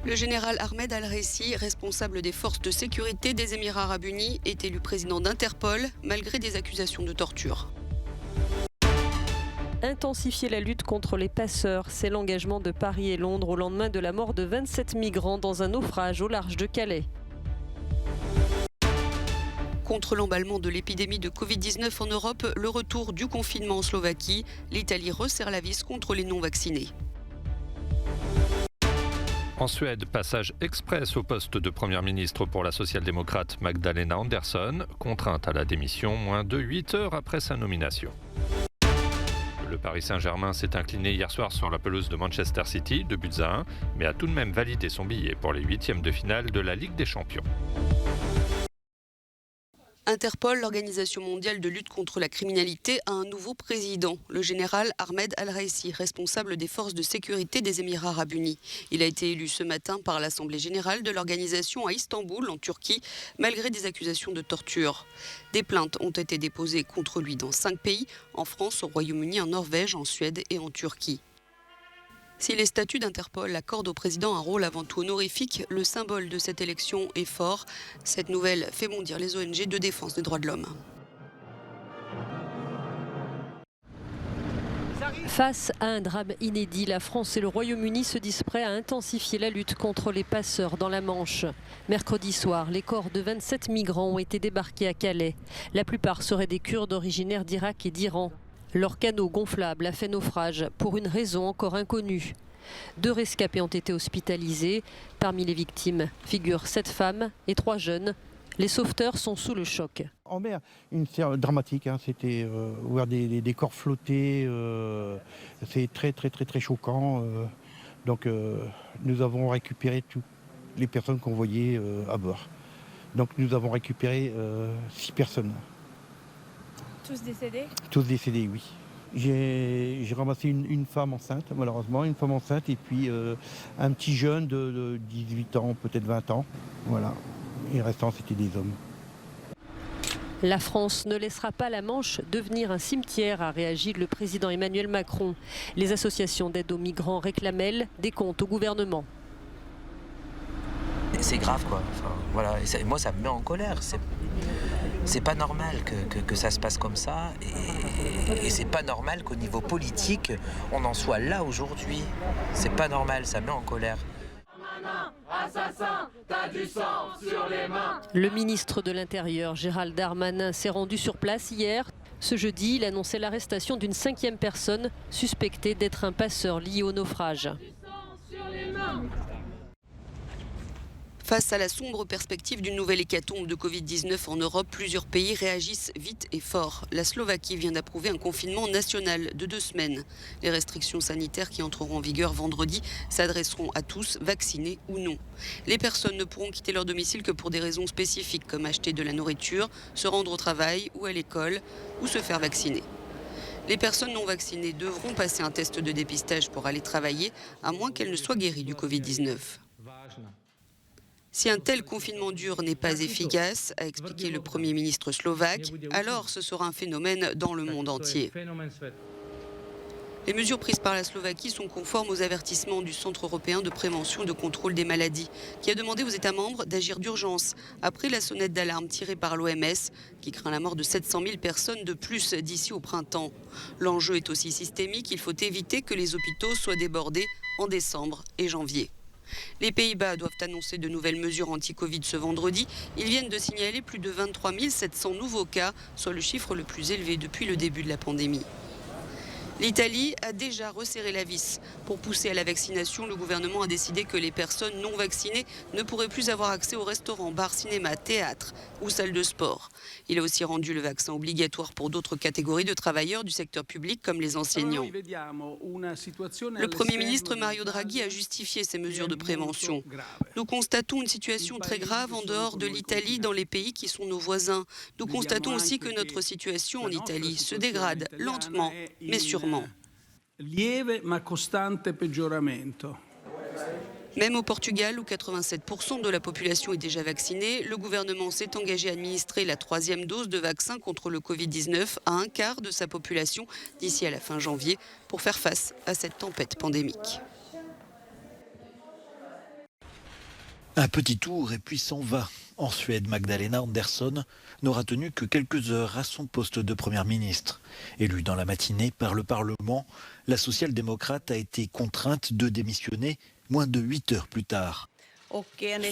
Le général Ahmed Al-Raisi, responsable des forces de sécurité des Émirats arabes unis, est élu président d'Interpol malgré des accusations de torture. Intensifier la lutte contre les passeurs, c'est l'engagement de Paris et Londres au lendemain de la mort de 27 migrants dans un naufrage au large de Calais. Contre l'emballement de l'épidémie de Covid-19 en Europe, le retour du confinement en Slovaquie, l'Italie resserre la vis contre les non-vaccinés. En Suède, passage express au poste de Première ministre pour la social-démocrate Magdalena Andersson, contrainte à la démission moins de 8 heures après sa nomination. Le Paris Saint-Germain s'est incliné hier soir sur la pelouse de Manchester City, 2-1, mais a tout de même validé son billet pour les huitièmes de finale de la Ligue des Champions. Interpol, l'Organisation mondiale de lutte contre la criminalité, a un nouveau président, le général Ahmed Al-Raisi, responsable des forces de sécurité des Émirats arabes unis. Il a été élu ce matin par l'Assemblée générale de l'organisation à Istanbul, en Turquie, malgré des accusations de torture. Des plaintes ont été déposées contre lui dans 5 pays, en France, au Royaume-Uni, en Norvège, en Suède et en Turquie. Si les statuts d'Interpol accordent au président un rôle avant tout honorifique, le symbole de cette élection est fort. Cette nouvelle fait bondir les ONG de défense des droits de l'homme. Face à un drame inédit, la France et le Royaume-Uni se disent prêts à intensifier la lutte contre les passeurs dans la Manche. Mercredi soir, les corps de 27 migrants ont été débarqués à Calais. La plupart seraient des Kurdes originaires d'Irak et d'Iran. Leur canot gonflable a fait naufrage pour une raison encore inconnue. 2 rescapés ont été hospitalisés. Parmi les victimes figurent 7 femmes et 3 jeunes. Les sauveteurs sont sous le choc. En mer, une scène dramatique, c'était voir des corps flotter, c'est très choquant. Donc nous avons récupéré toutes les personnes qu'on voyait à bord. Donc nous avons récupéré 6 personnes. Tous décédés? Tous décédés, oui. J'ai ramassé une femme enceinte, malheureusement, une femme enceinte, et puis un petit jeune de 18 ans, peut-être 20 ans. Voilà. Et le restant, c'était des hommes. La France ne laissera pas la Manche devenir un cimetière, a réagi le président Emmanuel Macron. Les associations d'aide aux migrants réclament, elles, des comptes au gouvernement. C'est grave, quoi. Enfin, voilà. Et moi, ça me met en colère. C'est pas normal que ça se passe comme ça. Et c'est pas normal qu'au niveau politique, on en soit là aujourd'hui. C'est pas normal, ça me met en colère. Assassin, t'as du sang sur les mains. Le ministre de l'Intérieur, Gérald Darmanin, s'est rendu sur place hier. Ce jeudi, il annonçait l'arrestation d'une 5e personne suspectée d'être un passeur lié au naufrage. Face à la sombre perspective d'une nouvelle hécatombe de Covid-19 en Europe, plusieurs pays réagissent vite et fort. La Slovaquie vient d'approuver un confinement national de 2 semaines. Les restrictions sanitaires qui entreront en vigueur vendredi s'adresseront à tous, vaccinés ou non. Les personnes ne pourront quitter leur domicile que pour des raisons spécifiques, comme acheter de la nourriture, se rendre au travail ou à l'école, ou se faire vacciner. Les personnes non vaccinées devront passer un test de dépistage pour aller travailler, à moins qu'elles ne soient guéries du Covid-19. Si un tel confinement dur n'est pas efficace, a expliqué le Premier ministre slovaque, alors ce sera un phénomène dans le monde entier. Les mesures prises par la Slovaquie sont conformes aux avertissements du Centre européen de prévention et de contrôle des maladies, qui a demandé aux États membres d'agir d'urgence après la sonnette d'alarme tirée par l'OMS, qui craint la mort de 700 000 personnes de plus d'ici au printemps. L'enjeu est aussi systémique, il faut éviter que les hôpitaux soient débordés en décembre et janvier. Les Pays-Bas doivent annoncer de nouvelles mesures anti-Covid ce vendredi. Ils viennent de signaler plus de 23 700 nouveaux cas, soit le chiffre le plus élevé depuis le début de la pandémie. L'Italie a déjà resserré la vis. Pour pousser à la vaccination, le gouvernement a décidé que les personnes non vaccinées ne pourraient plus avoir accès aux restaurants, bars, cinémas, théâtres ou salles de sport. Il a aussi rendu le vaccin obligatoire pour d'autres catégories de travailleurs du secteur public comme les enseignants. Le Premier ministre Mario Draghi a justifié ces mesures de prévention. Nous constatons une situation très grave en dehors de l'Italie, dans les pays qui sont nos voisins. Nous constatons aussi que notre situation en Italie se dégrade lentement, mais sûrement. Lieve ma costante peggioramento. Même au Portugal, où 87% de la population est déjà vaccinée, le gouvernement s'est engagé à administrer la 3e dose de vaccin contre le Covid-19 à un quart de sa population d'ici à la fin janvier pour faire face à cette tempête pandémique. Un petit tour et puis s'en va. En Suède, Magdalena Andersson n'aura tenu que quelques heures à son poste de première ministre. Élue dans la matinée par le Parlement, la social-démocrate a été contrainte de démissionner moins de 8 heures plus tard.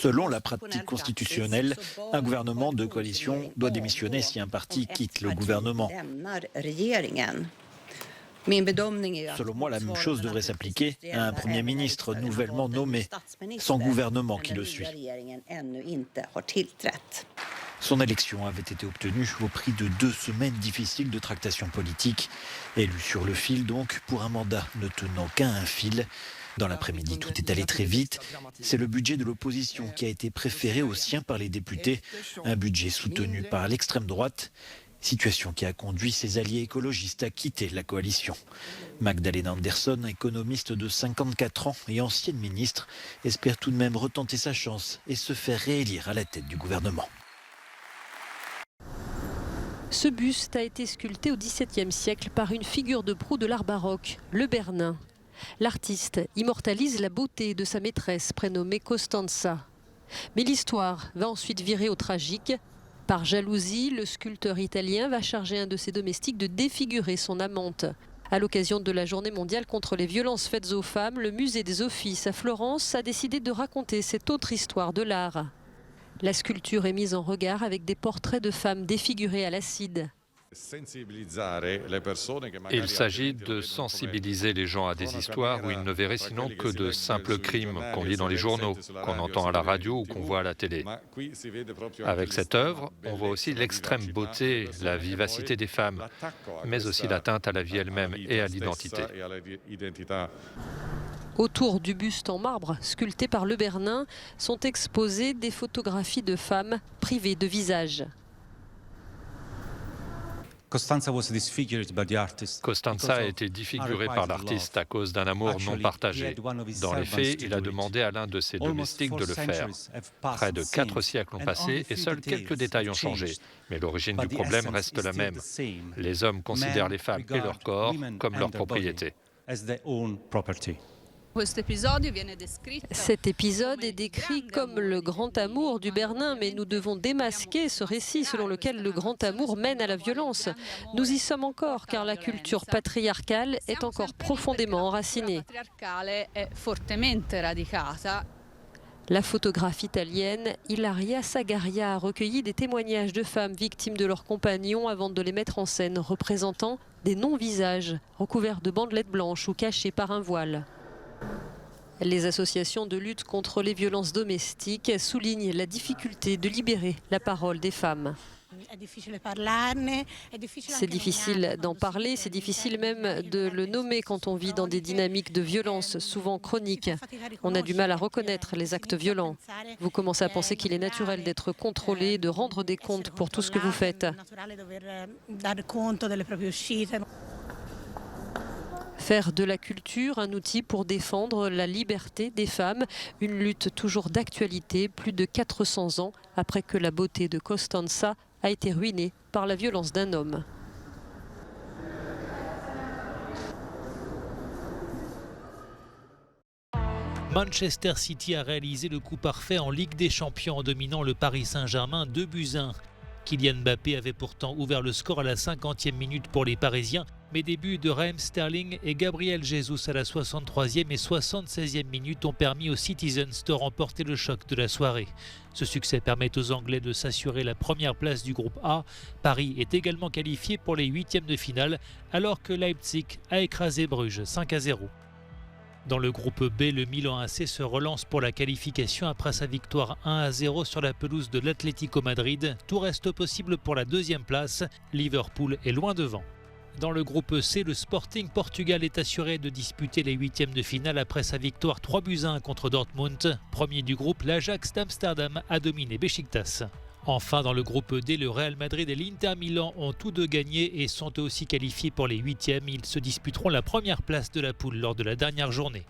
Selon la pratique constitutionnelle, un gouvernement de coalition doit démissionner si un parti quitte le gouvernement. Selon moi, la même chose devrait s'appliquer à un Premier ministre nouvellement nommé, sans gouvernement qui le suit. Son élection avait été obtenue au prix de 2 semaines difficiles de tractations politiques. Élu sur le fil donc, pour un mandat ne tenant qu'à un fil. Dans l'après-midi, tout est allé très vite. C'est le budget de l'opposition qui a été préféré au sien par les députés. Un budget soutenu par l'extrême droite. Situation qui a conduit ses alliés écologistes à quitter la coalition. Magdalena Andersson, économiste de 54 ans et ancienne ministre, espère tout de même retenter sa chance et se faire réélire à la tête du gouvernement. Ce buste a été sculpté au XVIIe siècle par une figure de proue de l'art baroque, le Bernin. L'artiste immortalise la beauté de sa maîtresse prénommée Costanza. Mais l'histoire va ensuite virer au tragique. Par jalousie, le sculpteur italien va charger un de ses domestiques de défigurer son amante. À l'occasion de la Journée mondiale contre les violences faites aux femmes, le musée des Offices à Florence a décidé de raconter cette autre histoire de l'art. La sculpture est mise en regard avec des portraits de femmes défigurées à l'acide. Il s'agit de sensibiliser les gens à des histoires où ils ne verraient sinon que de simples crimes qu'on lit dans les journaux, qu'on entend à la radio ou qu'on voit à la télé. Avec cette œuvre, on voit aussi l'extrême beauté, la vivacité des femmes, mais aussi l'atteinte à la vie elle-même et à l'identité. Autour du buste en marbre, sculpté par le Bernin, sont exposées des photographies de femmes privées de visage. Costanza a été défigurée par l'artiste à cause d'un amour non partagé. Dans les faits, il a demandé à l'un de ses domestiques de le faire. Près de 4 siècles ont passé et seuls quelques détails ont changé. Mais l'origine du problème reste la même. Les hommes considèrent les femmes et leur corps comme leur propriété. Cet épisode est décrit comme le grand amour du Bernin, mais nous devons démasquer ce récit selon lequel le grand amour mène à la violence. Nous y sommes encore, car la culture patriarcale est encore profondément enracinée. La photographe italienne Ilaria Sagaria a recueilli des témoignages de femmes victimes de leurs compagnons avant de les mettre en scène, représentant des non-visages recouverts de bandelettes blanches ou cachés par un voile. Les associations de lutte contre les violences domestiques soulignent la difficulté de libérer la parole des femmes. C'est difficile d'en parler, c'est difficile même de le nommer quand on vit dans des dynamiques de violence souvent chroniques. On a du mal à reconnaître les actes violents. Vous commencez à penser qu'il est naturel d'être contrôlé, de rendre des comptes pour tout ce que vous faites. Faire de la culture un outil pour défendre la liberté des femmes, une lutte toujours d'actualité, plus de 400 ans après que la beauté de Costanza a été ruinée par la violence d'un homme. Manchester City a réalisé le coup parfait en Ligue des Champions en dominant le Paris Saint-Germain 2-1. Kylian Mbappé avait pourtant ouvert le score à la 50e minute pour les Parisiens, mais des buts de Raheem Sterling et Gabriel Jesus à la 63e et 76e minute ont permis aux Citizens de remporter le choc de la soirée. Ce succès permet aux Anglais de s'assurer la première place du groupe A. Paris est également qualifié pour les 8e de finale, alors que Leipzig a écrasé Bruges 5-0. Dans le groupe B, le Milan AC se relance pour la qualification après sa victoire 1-0 sur la pelouse de l'Atlético Madrid. Tout reste possible pour la 2e place. Liverpool est loin devant. Dans le groupe C, le Sporting Portugal est assuré de disputer les 8e de finale après sa victoire 3-1 contre Dortmund. Premier du groupe, l'Ajax d'Amsterdam a dominé Beşiktaş. Enfin, dans le groupe D, le Real Madrid et l'Inter Milan ont tous deux gagné et sont aussi qualifiés pour les 8e. Ils se disputeront la première place de la poule lors de la dernière journée.